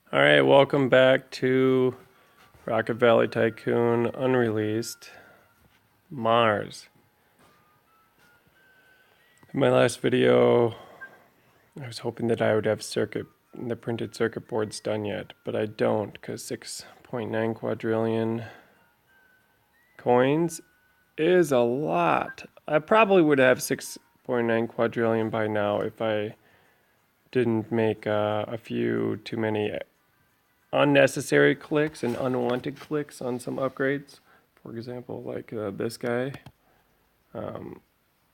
All right, welcome back to Rocket Valley Tycoon Unreleased Mars. In my last video, I was hoping that I would have the printed circuit boards done yet, but I don't because 6.9 quadrillion coins is a lot. I probably would have 6.9 quadrillion by now if I didn't make a few too many unnecessary clicks and unwanted clicks on some upgrades. For example, like this guy.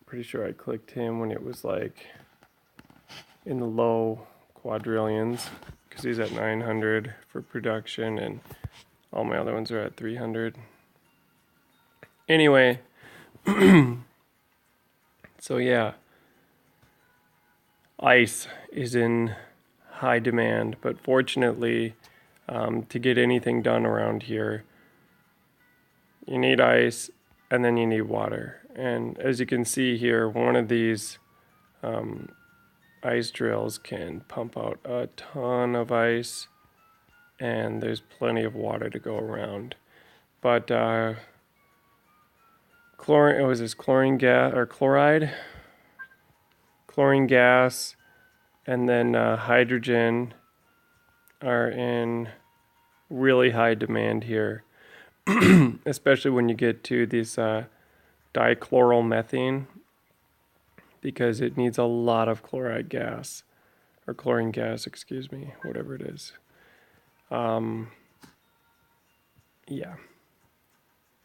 Pretty sure I clicked him when it was like in the low quadrillions because he's at 900 for production and all my other ones are at 300. Anyway, so yeah, ice is in high demand, but fortunately, to get anything done around here, you need ice and then you need water. And as you can see here, one of these ice drills can pump out a ton of ice, and there's plenty of water to go around. But chlorine gas or chloride, chlorine gas, and then hydrogen are in really high demand here, especially when you get to this dichloromethane, because it needs a lot of chloride gas, or chlorine gas, excuse me, whatever it is. Yeah.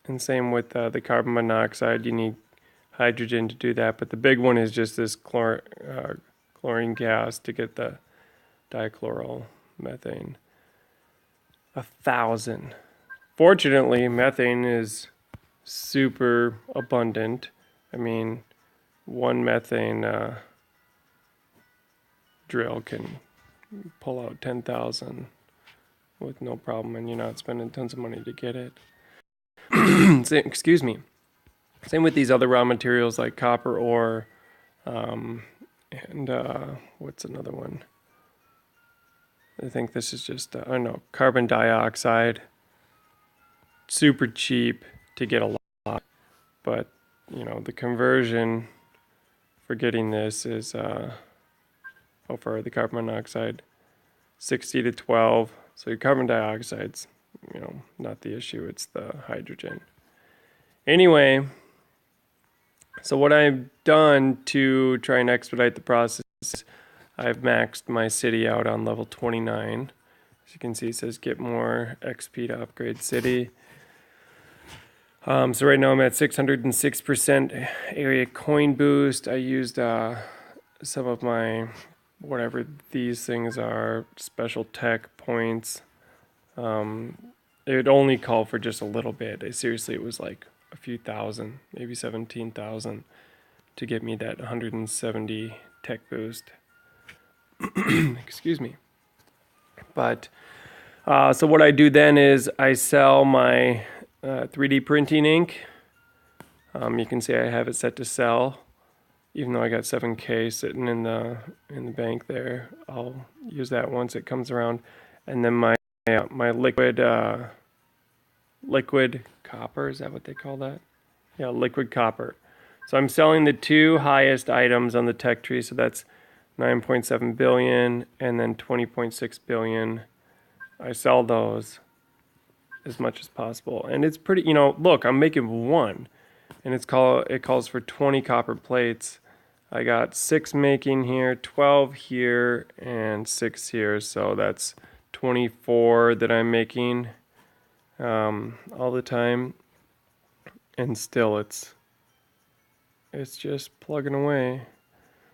And same with the carbon monoxide, you need hydrogen to do that, but the big one is just this chlorine gas to get the dichloromethane. 1,000. Fortunately, methane is super abundant. I mean, one methane drill can pull out 10,000 with no problem, and you're not spending tons of money to get it. Excuse me. Same with these other raw materials like copper ore, and what's another one? I think this is just, I don't know, carbon dioxide. Super cheap to get a lot, but you know, the conversion for getting this is, for the carbon monoxide, 60 to 12. So your carbon dioxide's, not the issue, it's the hydrogen. Anyway, so what I've done to try and expedite the process is I've maxed my city out on level 29. As you can see, it says get more XP to upgrade city. So right now I'm at 606% area coin boost. I used some of my, whatever these things are, special tech points. It would only call for just a little bit. Seriously, it was like a few thousand, maybe 17,000 to get me that 170 tech boost. Excuse me. But, so what I do then is I sell my 3D printing ink. You can see I have it set to sell, even though I got 7K sitting in the bank there. I'll use that once it comes around. And then my liquid copper, is that what they call that? Yeah, liquid copper. So I'm selling the two highest items on the tech tree, so that's 9.7 billion and then 20.6 billion. I sell those as much as possible. And it's pretty, look, I'm making one, and it calls for 20 copper plates. I got 6 making here, 12 here, and 6 here, so that's 24 that I'm making all the time. And still it's just plugging away.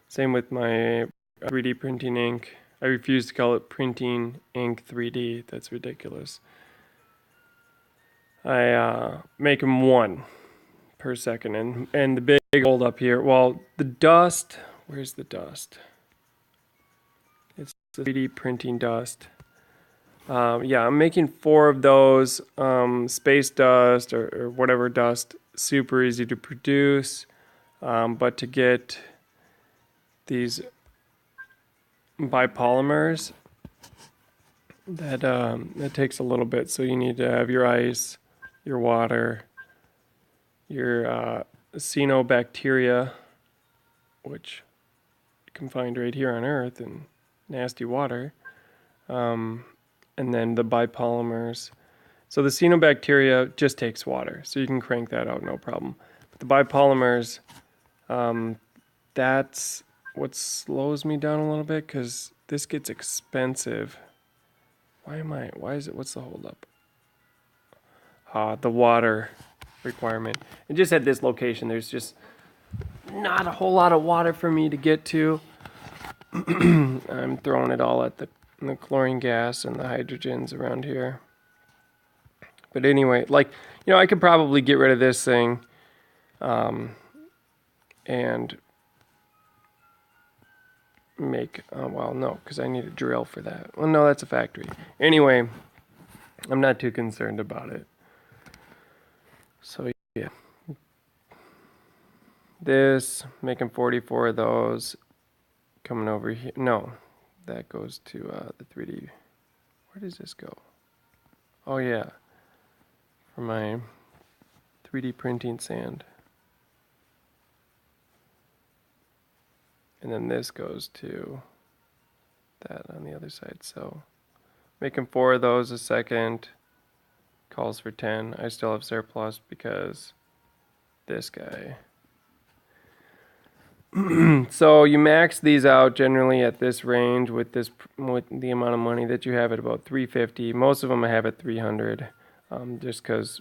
Same with my 3D printing ink. I refuse to call it printing ink 3D. That's ridiculous. I make them 1 per second, and the big hold up here. Well, the dust. Where's the dust? It's the 3D printing dust. Yeah, I'm making 4 of those. Space dust or whatever dust. Super easy to produce, but to get these bipolymers, that takes a little bit. So you need to have your ice, your water, your cyanobacteria, which you can find right here on Earth in nasty water, and then the bipolymers. So the cyanobacteria just takes water, so you can crank that out no problem. But the bipolymers, that's what slows me down a little bit because this gets expensive. Why is it, what's the holdup? The water requirement. And just at this location, there's just not a whole lot of water for me to get to. I'm throwing it all at the chlorine gas and the hydrogens around here. But anyway, like, I could probably get rid of this thing and make, well, no, because I need a drill for that. Well, no, that's a factory. Anyway, I'm not too concerned about it. So, yeah. This, making 44 of those, coming over here. No, that goes to the 3D. Where does this go? Oh, yeah. For my 3D printing sand. And then this goes to that on the other side. So making 4 of those a second calls for 10. I still have surplus because this guy. So you max these out generally at this range with the amount of money that you have at about 350. Most of them I have at 300, just because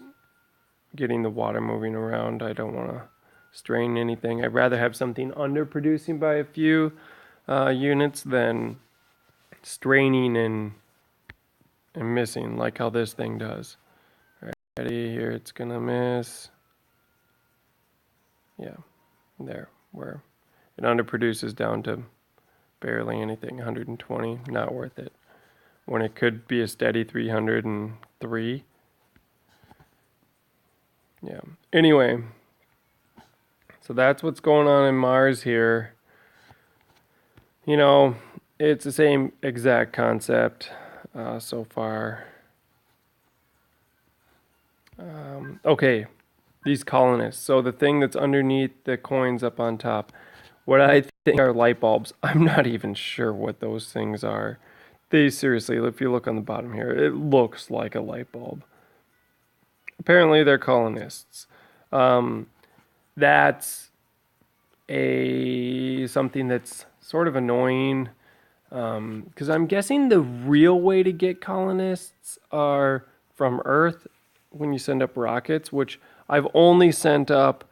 getting the water moving around, I don't want to strain anything. I'd rather have something underproducing by a few units than straining and missing, like how this thing does. All right, ready? Here it's gonna miss. Yeah, there, where it underproduces down to barely anything, 120, not worth it. When it could be a steady 303. Yeah, anyway. So that's what's going on in Mars here. It's the same exact concept so far. Okay, these colonists. So the thing that's underneath the coins up on top, what I think are light bulbs. I'm not even sure what those things are. They seriously, if you look on the bottom here, it looks like a light bulb. Apparently they're colonists. That's something that's sort of annoying because I'm guessing the real way to get colonists are from Earth when you send up rockets, which I've only sent up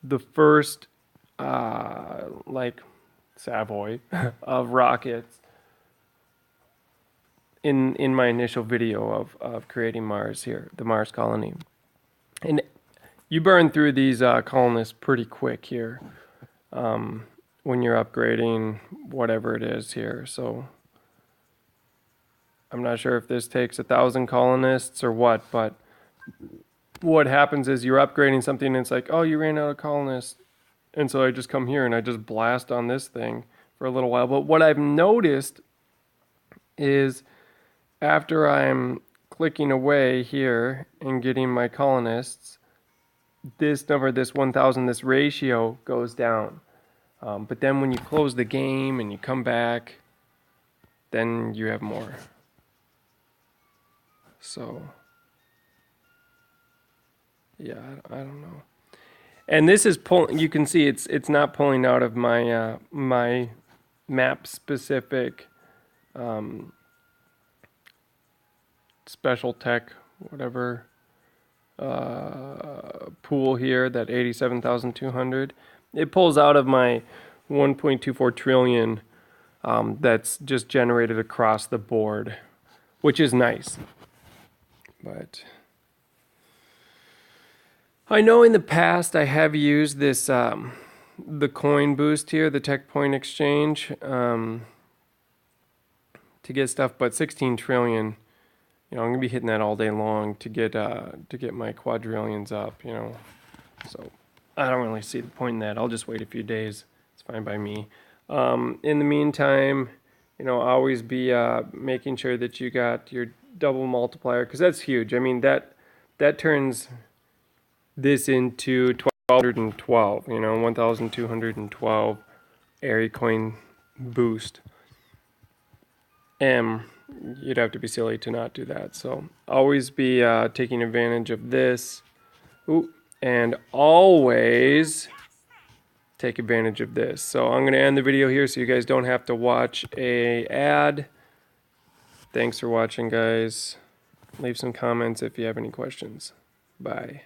the first Savoy of rockets in my initial video of creating Mars here, the Mars colony. And you burn through these colonists pretty quick here when you're upgrading whatever it is here. So I'm not sure if this takes 1,000 colonists or what, but what happens is you're upgrading something and it's like, oh, you ran out of colonists. And so I just come here and I just blast on this thing for a little while. But what I've noticed is after I'm clicking away here and getting my colonists, this number, this 1,000, this ratio goes down. But then when you close the game and you come back, then you have more. So, yeah, I don't know. And this is pulling. You can see it's not pulling out of my my map specific special tech whatever pool here, that 87,200. It pulls out of my 1.24 trillion that's just generated across the board, which is nice. But I know in the past I have used this the coin boost here, the tech point exchange, to get stuff, but 16 trillion, I'm gonna be hitting that all day long to get my quadrillions up, So I don't really see the point in that. I'll just wait a few days. It's fine by me. In the meantime, always be making sure that you got your double multiplier, because that's huge. I mean, that turns this into 1212, 1212 area coin boost. You'd have to be silly to not do that. So always be taking advantage of this. Ooh, and always take advantage of this. So I'm going to end the video here so you guys don't have to watch a ad. Thanks for watching, guys. Leave some comments if you have any questions. Bye.